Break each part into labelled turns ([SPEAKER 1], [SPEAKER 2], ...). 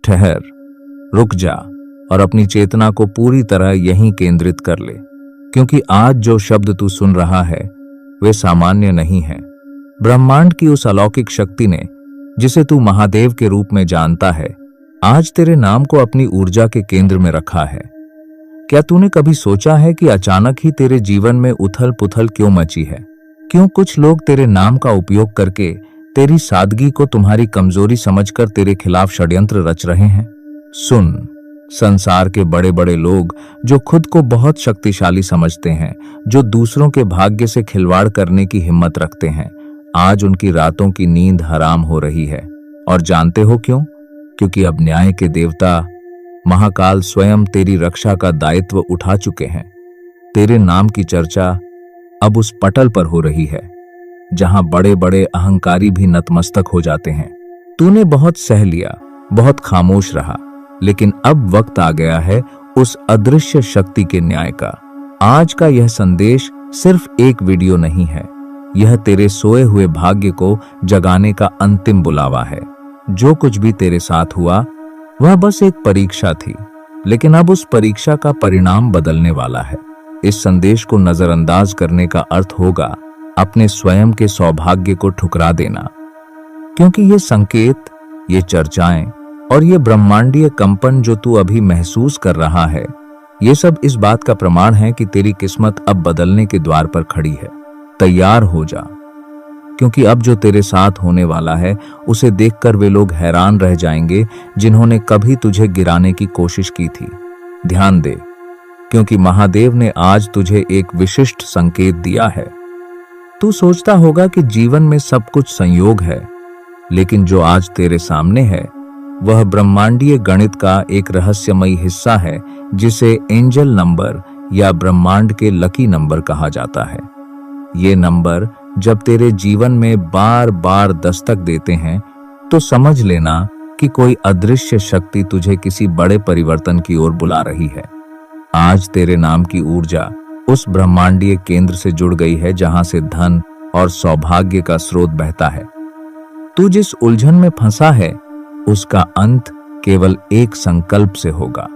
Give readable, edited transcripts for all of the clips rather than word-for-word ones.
[SPEAKER 1] ठहर, रुक जा और अपनी चेतना को पूरी तरह यहीं केंद्रित कर ले, क्योंकि आज जो शब्द तू सुन रहा है वे सामान्य नहीं है। ब्रह्मांड की उस अलौकिक शक्ति ने, जिसे तू महादेव के रूप में जानता है, आज तेरे नाम को अपनी ऊर्जा के केंद्र में रखा है। क्या तूने कभी सोचा है कि अचानक ही तेरे जीवन में उथल पुथल क्यों मची है? क्यों कुछ लोग तेरे नाम का उपयोग करके तेरी सादगी को तुम्हारी कमजोरी समझकर तेरे खिलाफ षड्यंत्र रच रहे हैं? सुन, संसार के बड़े बड़े लोग जो खुद को बहुत शक्तिशाली समझते हैं, जो दूसरों के भाग्य से खिलवाड़ करने की हिम्मत रखते हैं, आज उनकी रातों की नींद हराम हो रही है। और जानते हो क्यों? क्योंकि अब न्याय के देवता महाकाल स्वयं तेरी रक्षा का दायित्व उठा चुके हैं। तेरे नाम की चर्चा अब उस पटल पर हो रही है जहां बड़े बड़े अहंकारी भी नतमस्तक हो जाते हैं। तूने बहुत सह लिया, बहुत खामोश रहा, लेकिन अब वक्त आ गया है उस अदृश्य शक्ति के न्याय का। आज का यह संदेश सिर्फ एक वीडियो नहीं है, यह तेरे सोए हुए भाग्य को जगाने का अंतिम बुलावा है। जो कुछ भी तेरे साथ हुआ वह बस एक परीक्षा थी, लेकिन अब उस परीक्षा का परिणाम बदलने वाला है। इस संदेश को नजरअंदाज करने का अर्थ होगा अपने स्वयं के सौभाग्य को ठुकरा देना, क्योंकि ये संकेत, ये चर्चाएं और ये ब्रह्मांडीय कंपन जो तू अभी महसूस कर रहा है, ये सब इस बात का प्रमाण है कि तेरी किस्मत अब बदलने के द्वार पर खड़ी है। तैयार हो जा, क्योंकि अब जो तेरे साथ होने वाला है उसे देखकर वे लोग हैरान रह जाएंगे जिन्होंने कभी तुझे गिराने की कोशिश की थी। ध्यान दे, क्योंकि महादेव ने आज तुझे एक विशिष्ट संकेत दिया है। तू सोचता होगा कि जीवन में सब कुछ संयोग है, लेकिन जो आज तेरे सामने है वह ब्रह्मांडीय गणित का एक रहस्यमयी हिस्सा है, जिसे एंजल नंबर या ब्रह्मांड के लकी नंबर कहा जाता है। ये नंबर जब तेरे जीवन में बार बार दस्तक देते हैं तो समझ लेना कि कोई अदृश्य शक्ति तुझे किसी बड़े परिवर्तन की ओर बुला रही है। आज तेरे नाम की ऊर्जा उस ब्रह्मांडीय केंद्र से जुड़ गई है जहां से धन और सौभाग्य का स्रोत बहता है। तू जिस उलझन में फंसा है उसका अंत केवल एक संकल्प से होगा।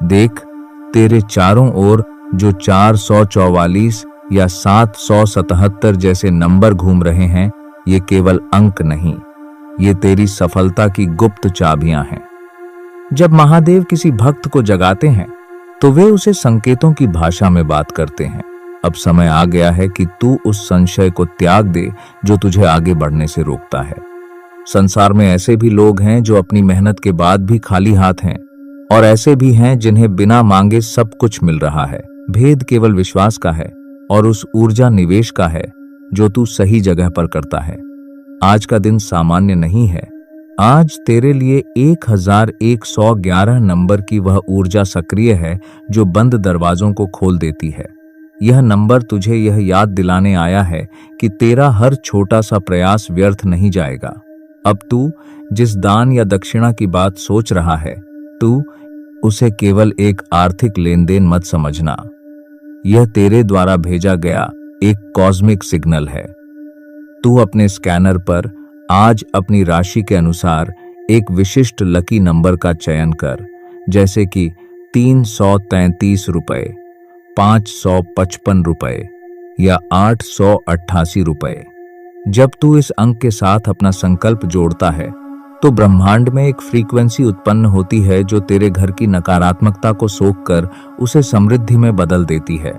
[SPEAKER 1] देख, तेरे चारों ओर जो 444 या 777 जैसे नंबर घूम रहे हैं, ये केवल अंक नहीं, ये तेरी सफलता की गुप्त चाबियां हैं। जब महादेव किसी भक्त को जगाते हैं तो वे उसे संकेतों की भाषा में बात करते हैं। अब समय आ गया है कि तू उस संशय को त्याग दे जो तुझे आगे बढ़ने से रोकता है। संसार में ऐसे भी लोग हैं जो अपनी मेहनत के बाद भी खाली हाथ हैं, और ऐसे भी हैं जिन्हें बिना मांगे सब कुछ मिल रहा है। भेद केवल विश्वास का है और उस ऊर्जा निवेश का है जो तू सही जगह पर करता है। आज का दिन सामान्य नहीं है। आज तेरे लिए 1111 नंबर की वह ऊर्जा सक्रिय है जो बंद दरवाजों को खोल देती है। यह नंबर तुझे यह याद दिलाने आया है कि तेरा हर छोटा सा प्रयास व्यर्थ नहीं जाएगा। अब तू जिस दान या दक्षिणा की बात सोच रहा है, तू उसे केवल एक आर्थिक लेनदेन मत समझना। यह तेरे द्वारा भेजा गया एक कॉस्मिक सिग्नल है। तू अपने स्कैनर पर आज अपनी राशि के अनुसार एक विशिष्ट लकी नंबर का चयन कर, जैसे कि 333 रुपए, 555 रुपए या 888 रुपए। जब तू इस अंक के साथ अपना संकल्प जोड़ता है तो ब्रह्मांड में एक फ्रीक्वेंसी उत्पन्न होती है जो तेरे घर की नकारात्मकता को सोखकर उसे समृद्धि में बदल देती है।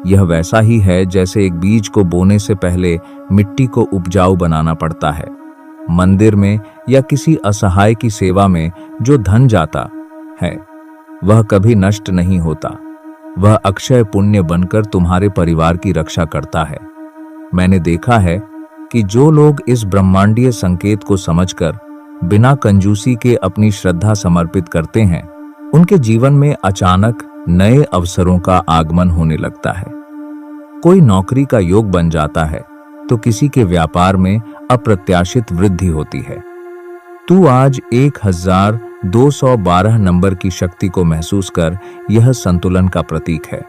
[SPEAKER 1] यह वैसा ही है जैसे एक बीज को बोने से पहले मिट्टी को उपजाऊ बनाना पड़ता है। मंदिर में या किसी असहाय की सेवा में जो धन जाता है वह कभी नष्ट नहीं होता, वह अक्षय पुण्य बनकर तुम्हारे परिवार की रक्षा करता है। मैंने देखा है कि जो लोग इस ब्रह्मांडीय संकेत को समझकर बिना कंजूसी के अपनी श्रद्धा समर्पित करते हैं, उनके जीवन में अचानक नए अवसरों का आगमन होने लगता है। कोई नौकरी का योग बन जाता है तो किसी के व्यापार में अप्रत्याशित वृद्धि होती है। तू आज 1212 नंबर की शक्ति को महसूस कर, यह संतुलन का प्रतीक है।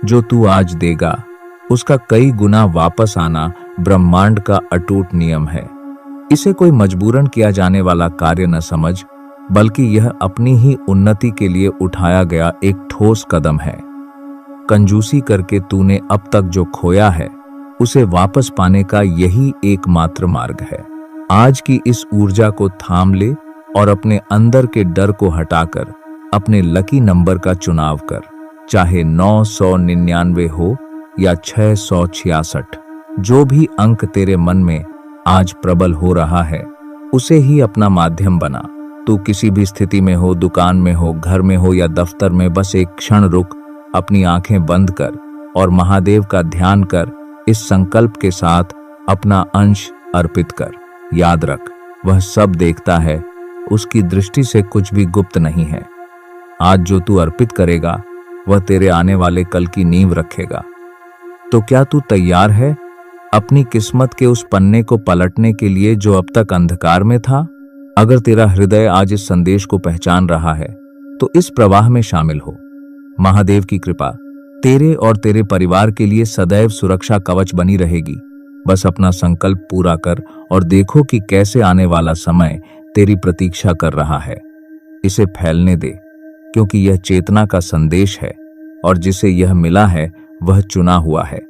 [SPEAKER 1] जो तू आज देगा उसका कई गुना वापस आना ब्रह्मांड का अटूट नियम है। इसे कोई मजबूरन किया जाने वाला कार्य न समझ, बल्कि यह अपनी ही उन्नति के लिए उठाया गया एक ठोस कदम है। कंजूसी करके तूने अब तक जो खोया है उसे वापस पाने का यही एकमात्र मार्ग है। आज की इस ऊर्जा को थाम ले और अपने अंदर के डर को हटाकर अपने लकी नंबर का चुनाव कर, चाहे 999 हो या 666। जो भी अंक तेरे मन में आज प्रबल हो रहा है उसे ही अपना माध्यम बना। तू किसी भी स्थिति में हो, दुकान में हो, घर में हो या दफ्तर में, बस एक क्षण रुक, अपनी आंखें बंद कर और महादेव का ध्यान कर। इस संकल्प के साथ अपना अंश अर्पित कर। याद रख, वह सब देखता है, उसकी दृष्टि से कुछ भी गुप्त नहीं है। आज जो तू अर्पित करेगा वह तेरे आने वाले कल की नींव रखेगा। तो क्या तू तैयार है अपनी किस्मत के उस पन्ने को पलटने के लिए जो अब तक अंधकार में था? अगर तेरा हृदय आज इस संदेश को पहचान रहा है तो इस प्रवाह में शामिल हो। महादेव की कृपा तेरे और तेरे परिवार के लिए सदैव सुरक्षा कवच बनी रहेगी। बस अपना संकल्प पूरा कर और देखो कि कैसे आने वाला समय तेरी प्रतीक्षा कर रहा है। इसे फैलने दे, क्योंकि यह चेतना का संदेश है और जिसे यह मिला है वह चुना हुआ है।